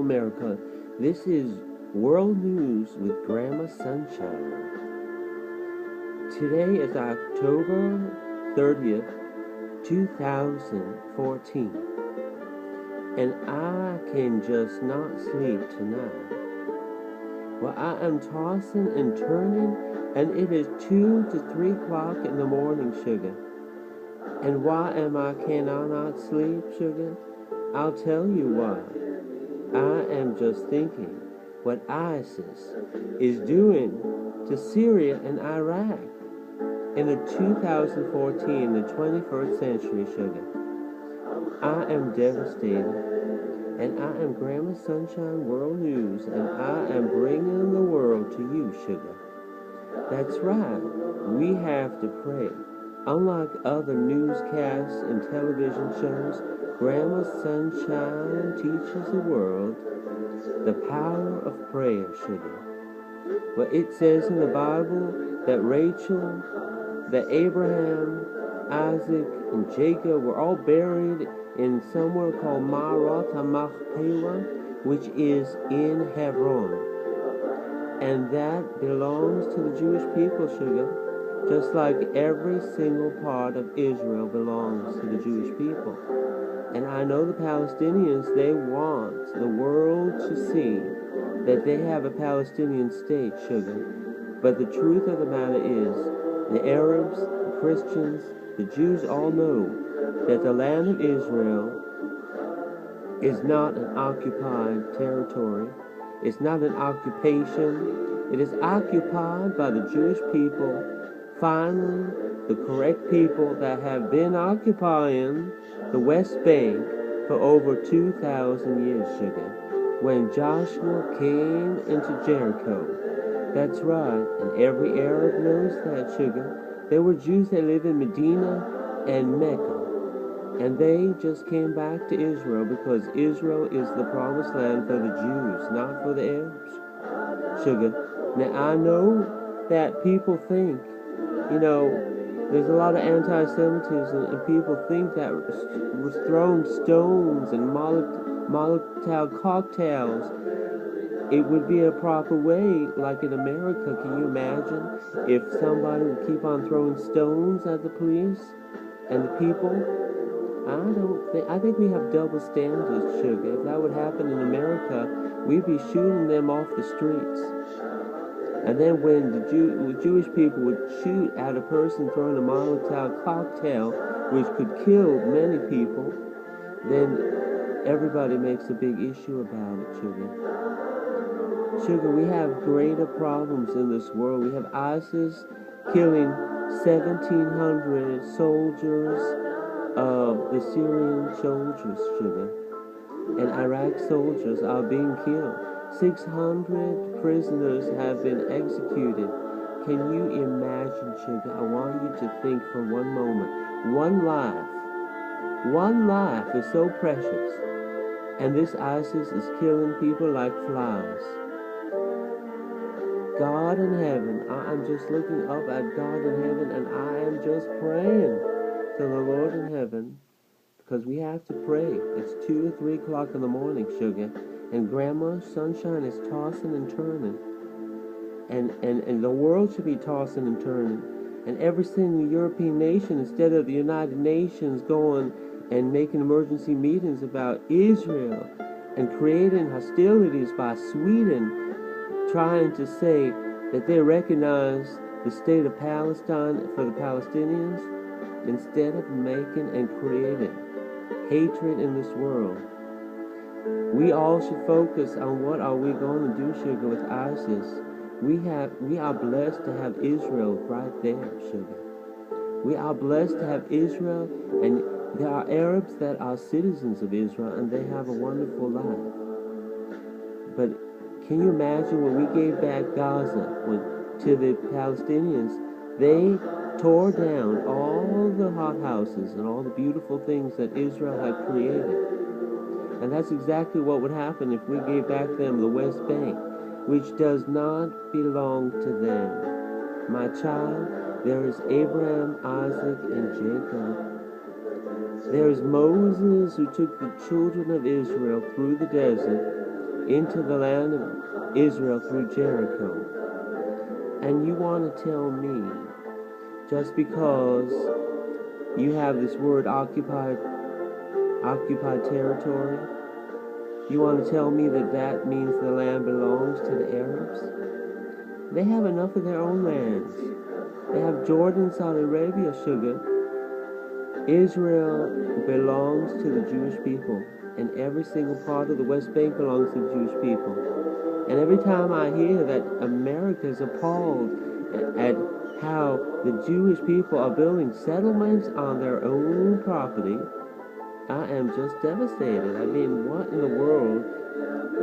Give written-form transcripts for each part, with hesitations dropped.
America. This is World News with Grandma Sunshine. Today is October 30th, 2014. And I can just not sleep tonight. Well, I am tossing and turning, and it is 2 to 3 o'clock in the morning, sugar. And why can I not sleep, sugar? I'll tell you why. I am just thinking what ISIS is doing to Syria and Iraq in the 2014, the 21st century, sugar. I am devastated, and I am Grandma Sunshine World News, and I am bringing the world to you, sugar. That's right, we have to pray. Unlike other newscasts and television shows, Grandma Sunshine teaches the world the power of prayer, sugar. But it says in the Bible that Rachel, that Abraham, Isaac, and Jacob were all buried in somewhere called Ma'arat HaMachpelah, which is in Hebron. And that belongs to the Jewish people, sugar. Just like every single part of Israel belongs to the Jewish people. And I know the Palestinians, they want the world to see that they have a Palestinian state, sugar. But the truth of the matter is, the Arabs, the Christians, the Jews all know that the land of Israel is not an occupied territory. It's not an occupation. It is occupied by the Jewish people. Finally, the correct people that have been occupying the West Bank for over 2,000 years, sugar. When Joshua came into Jericho. That's right, and every Arab knows that, sugar. There were Jews that lived in Medina and Mecca. And they just came back to Israel because Israel is the promised land for the Jews, not for the Arabs, sugar. Now, I know that people think, there's a lot of anti-Semitism, and people think that was throwing stones and Molotov cocktails, it would be a proper way, like in America. Can you imagine if somebody would keep on throwing stones at the police and the people? I think we have double standards, sugar. If that would happen in America, we'd be shooting them off the streets. And then when the Jewish people would shoot at a person throwing a Molotov cocktail, which could kill many people, then everybody makes a big issue about it, sugar. Sugar, we have greater problems in this world. We have ISIS killing 1,700 soldiers of the Syrian soldiers, sugar. And Iraq soldiers are being killed. 600 prisoners have been executed. Can you imagine, sugar? I want you to think for one moment. One life is so precious. And this ISIS is killing people like flies. God in heaven, I'm just looking up at God in heaven, and I am just praying to the Lord in heaven, because we have to pray. It's 2 or 3 o'clock in the morning, sugar. And Grandma Sunshine is tossing and turning. And the world should be tossing and turning. And every single European nation, instead of the United Nations going and making emergency meetings about Israel and creating hostilities by Sweden, trying to say that they recognize the state of Palestine for the Palestinians, instead of making and creating hatred in this world. We all should focus on what are we going to do, sugar, with ISIS. We are blessed to have Israel right there, sugar. We are blessed to have Israel, and there are Arabs that are citizens of Israel, and they have a wonderful life. But can you imagine when we gave back Gaza to the Palestinians, they tore down all the hothouses and all the beautiful things that Israel had created. And that's exactly what would happen if we gave back them the West Bank, which does not belong to them. My child, there is Abraham, Isaac, and Jacob. There is Moses, who took the children of Israel through the desert into the land of Israel through Jericho. And you want to tell me, just because you have this word occupied territory, you want to tell me that that means the land belongs to the Arabs? They have enough of their own lands. They have Jordan, Saudi Arabia, sugar. Israel belongs to the Jewish people, and every single part of the West Bank belongs to the Jewish people. And every time I hear that America is appalled at how the Jewish people are building settlements on their own property, I am just devastated. I mean, what in the world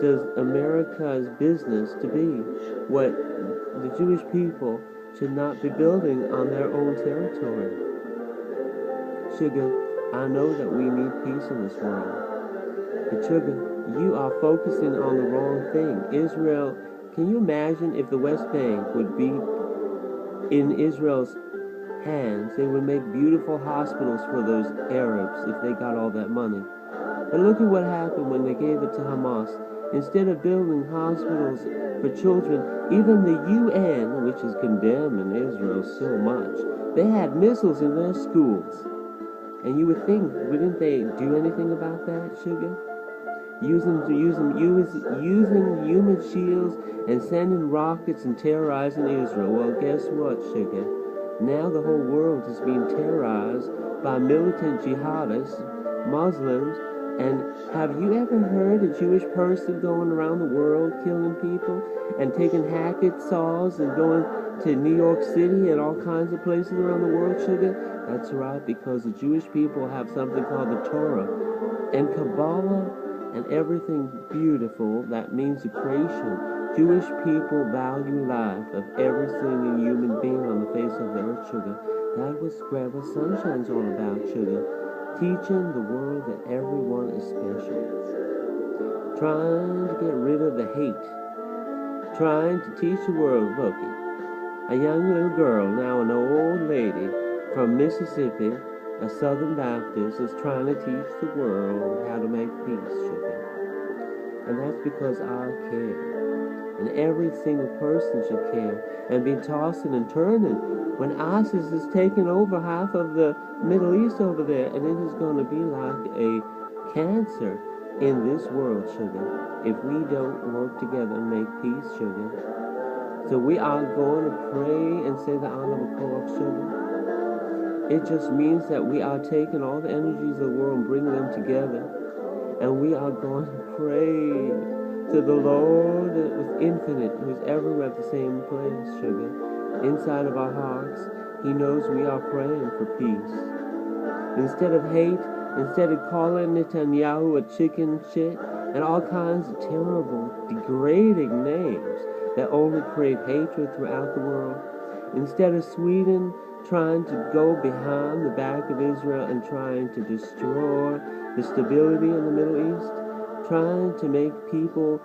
does America's business to be what the Jewish people should not be building on their own territory? Sugar, I know that we need peace in this world. But Sugar, you are focusing on the wrong thing. Israel, can you imagine if the West Bank would be in Israel's hands? They would make beautiful hospitals for those Arabs if they got all that money. But look at what happened when they gave it to Hamas. Instead of building hospitals for children, even the UN, which is condemning Israel so much, they had missiles in their schools. And you would think, wouldn't they do anything about that, Sugar? Using human shields and sending rockets and terrorizing Israel. Well, guess what, Sugar? Now the whole world is being terrorized by militant jihadists, Muslims, and have you ever heard a Jewish person going around the world killing people and taking hacksaws and going to New York City and all kinds of places around the world, Sugar? That's right, because the Jewish people have something called the Torah and Kabbalah and everything beautiful that means the creation. Jewish people value life of every single human being on the face of the earth, Sugar. That was Grandma Sunshine's all about, Sugar. Teaching the world that everyone is special. Trying to get rid of the hate. Trying to teach the world, look, a young little girl, now an old lady from Mississippi, a Southern Baptist, is trying to teach the world how to make peace, Sugar. And that's because I care. And every single person should care and be tossing and turning when ISIS is taking over half of the Middle East over there, and it is going to be like a cancer in this world, Sugar, if we don't work together and make peace, Sugar. So we are going to pray and say the Honorable Koach, Sugar. It just means that we are taking all the energies of the world and bringing them together, and we are going to pray to the Lord who's infinite, who's ever at the same place, Sugar. Inside of our hearts, He knows we are praying for peace. Instead of hate, instead of calling Netanyahu a Chickenshit and all kinds of terrible, degrading names that only create hatred throughout the world, instead of Sweden trying to go behind the back of Israel and trying to destroy the stability in the Middle East, trying to make people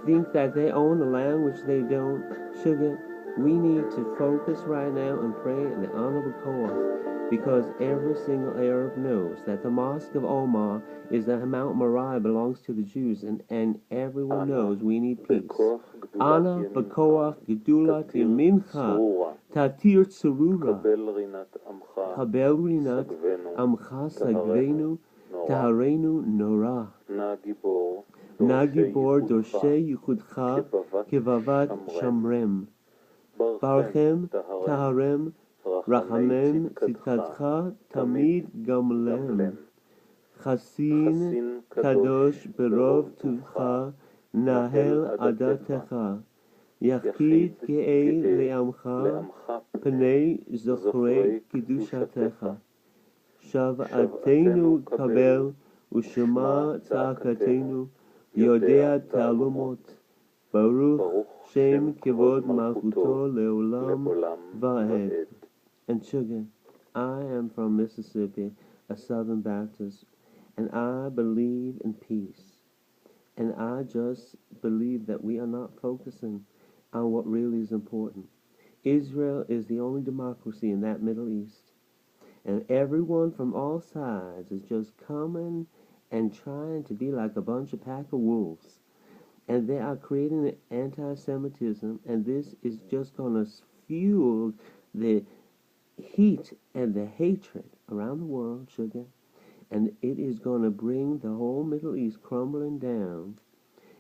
think that they own the land which they don't, Sugar, we need to focus right now and pray in the Honorable Koach, because every single Arab knows that the Mosque of Omar is that Mount Moriah belongs to the Jews, and everyone knows we need peace. Ana b'koach gedulat yamincha tatir tzurura kabel rinat amcha sagvenu taharenu nora nagibor dorshe yichudcha kevavat shamrem barchem taharem rachamem tzitadcha tamid gamlem chasin kadosh berov tuvcha nahel adatecha yachid ke'ei le'amcha pnei zochrei kidushatecha shav'atenu kabel ushema tza'akatenu yodea ta'alumot baruch shem kevod malchuto le'olam va'ed. And Sugar, I am from Mississippi, a Southern Baptist, and I believe in peace. And I just believe that we are not focusing on what really is important. Israel is the only democracy in that Middle East. And everyone from all sides is just coming and trying to be like a bunch of pack of wolves. And they are creating an anti-Semitism, and this is just going to fuel the heat and the hatred around the world, sugar. And it is going to bring the whole Middle East crumbling down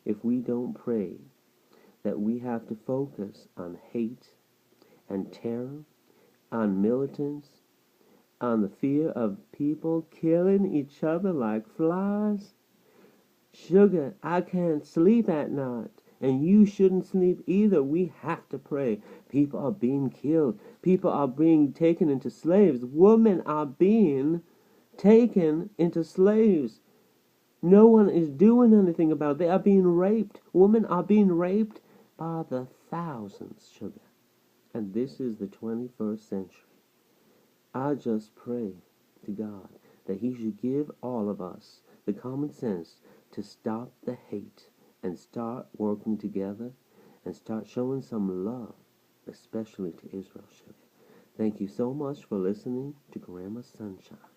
if we don't pray that we have to focus on hate and terror, on militants, on the fear of people killing each other like flies. Sugar, I can't sleep at night, and you shouldn't sleep either. We have to pray. People are being killed. People are being taken into slaves. Women are being taken into slaves. No one is doing anything about it. They are being raped. Women are being raped by the thousands, sugar. And this is the 21st century. I just pray to God that He should give all of us the common sense to stop the hate and start working together and start showing some love, especially to Israel, sugar. Thank you so much for listening to Grandma's Sunshine.